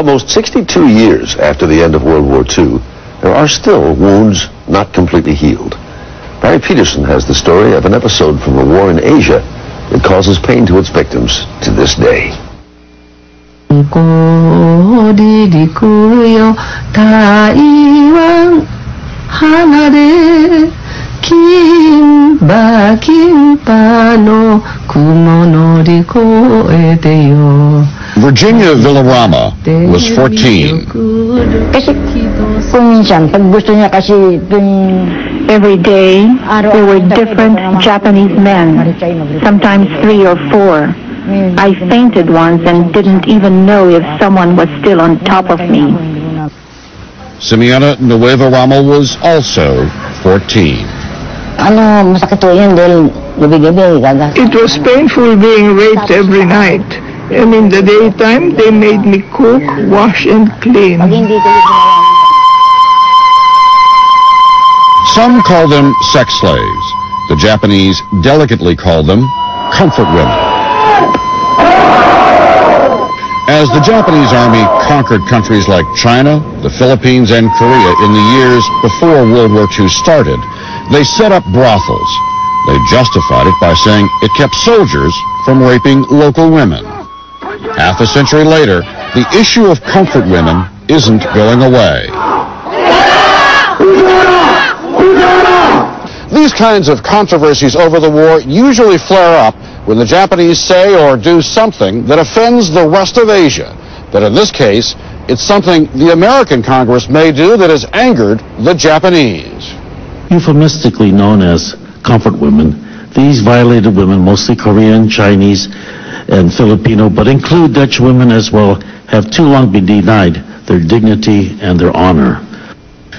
Almost 62 years after the end of World War II, there are still wounds not completely healed. Barry Peterson has the story of an episode from the war in Asia that causes pain to its victims to this day. Virginia Villarama was 14. Every day, there were different Japanese men, sometimes 3 or 4. I fainted once and didn't even know if someone was still on top of me. Simeona Nueva Rama was also 14. It was painful being raped every night. And in the daytime, they made me cook, wash, and clean. Some call them sex slaves. The Japanese delicately call them comfort women. As the Japanese army conquered countries like China, the Philippines, and Korea in the years before World War II started, they set up brothels. They justified it by saying it kept soldiers from raping local women. Half a century later, the issue of comfort women isn't going away. These kinds of controversies over the war usually flare up when the Japanese say or do something that offends the rest of Asia. But in this case, it's something the American Congress may do that has angered the Japanese. Euphemistically known as comfort women, these violated women, mostly Korean, Chinese, and Filipino, but include Dutch women as well, have too long been denied their dignity and their honor.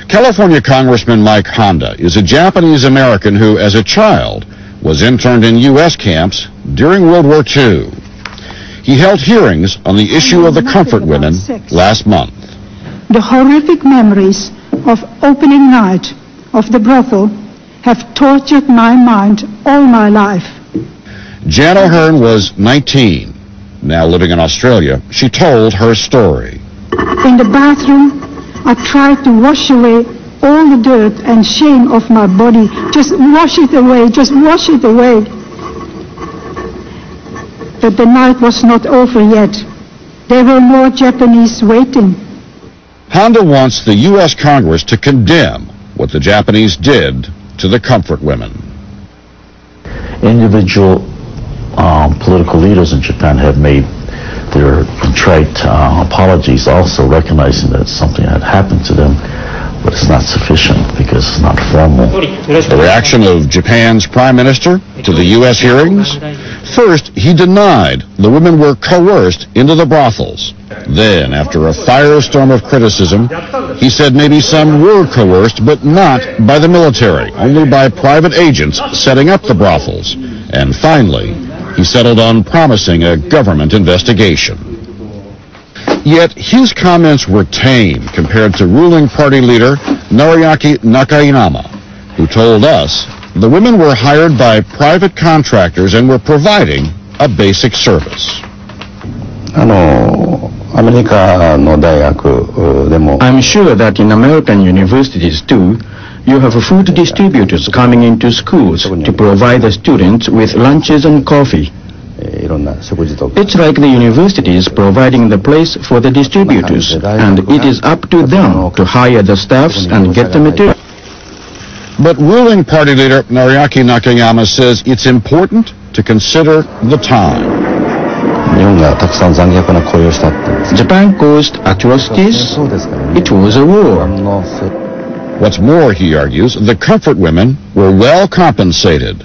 California Congressman Mike Honda is a Japanese American who, as a child, was interned in U.S. camps during World War II. He held hearings on the issue of the comfort women last month. The horrific memories of opening night of the brothel have tortured my mind all my life. Jan O'Hearn was 19. Now living in Australia, she told her story. In the bathroom, I tried to wash away all the dirt and shame of my body. Just wash it away, just wash it away. But the night was not over yet. There were more Japanese waiting. Honda wants the U.S. Congress to condemn what the Japanese did to the comfort women. Individual political leaders in Japan have made their contrite apologies, also recognizing that something had happened to them, but it's not sufficient because it's not formal. The reaction of Japan's Prime Minister to the U.S. hearings? First, he denied the women were coerced into the brothels. Then, after a firestorm of criticism, he said maybe some were coerced, but not by the military, only by private agents setting up the brothels. And finally, he settled on promising a government investigation. Yet his comments were tame compared to ruling party leader Noriaki Nakayama, who told us the women were hired by private contractors and were providing a basic service. I'm sure that in American universities too, you have food distributors coming into schools to provide the students with lunches and coffee. It's like the universities providing the place for the distributors, and it is up to them to hire the staffs and get the material. But ruling party leader Noriaki Nakayama says it's important to consider the time. Japan caused atrocities. It was a war. What's more, he argues, the comfort women were well compensated.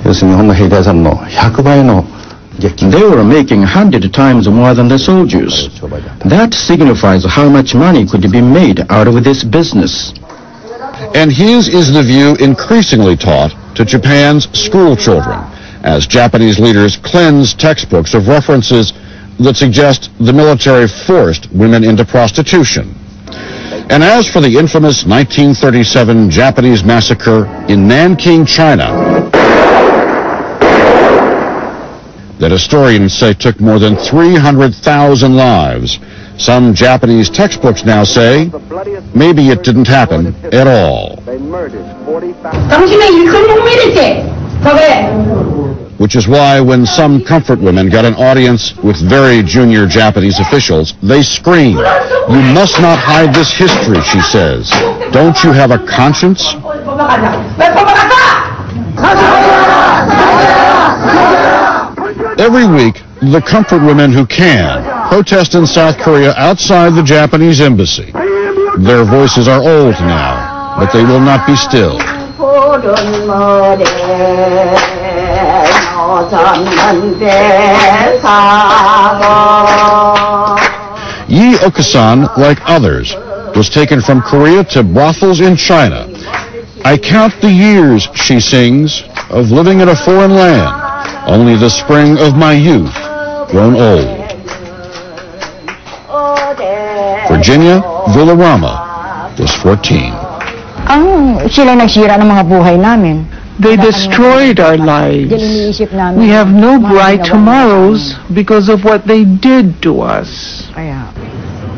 They were making 100 times more than the soldiers. That signifies how much money could be made out of this business. And his is the view increasingly taught to Japan's school children, as Japanese leaders cleanse textbooks of references that suggest the military forced women into prostitution. And as for the infamous 1937 Japanese massacre in Nanking, China, that historians say took more than 300,000 lives. Some Japanese textbooks now say maybe it didn't happen at all. Which is why when some comfort women got an audience with very junior Japanese officials, they screamed, "You must not hide this history," she says. "Don't you have a conscience?" Every week, the comfort women who can protest in South Korea outside the Japanese embassy. Their voices are old now, but they will not be still. Yi Okasan, like others, was taken from Korea to brothels in China. "I count the years," she sings, "of living in a foreign land, only the spring of my youth grown old." Virginia Villarama was 14. Sila nagsira ng mga buhay namin. They destroyed our lives. We have no bright tomorrows because of what they did to us.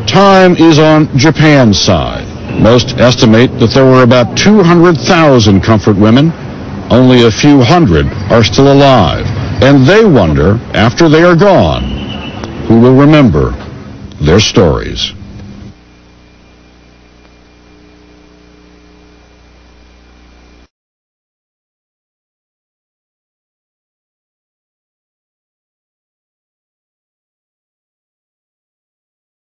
Time is on Japan's side. Most estimate that there were about 200,000 comfort women. Only a few hundred are still alive. And they wonder, after they are gone, who will remember their stories.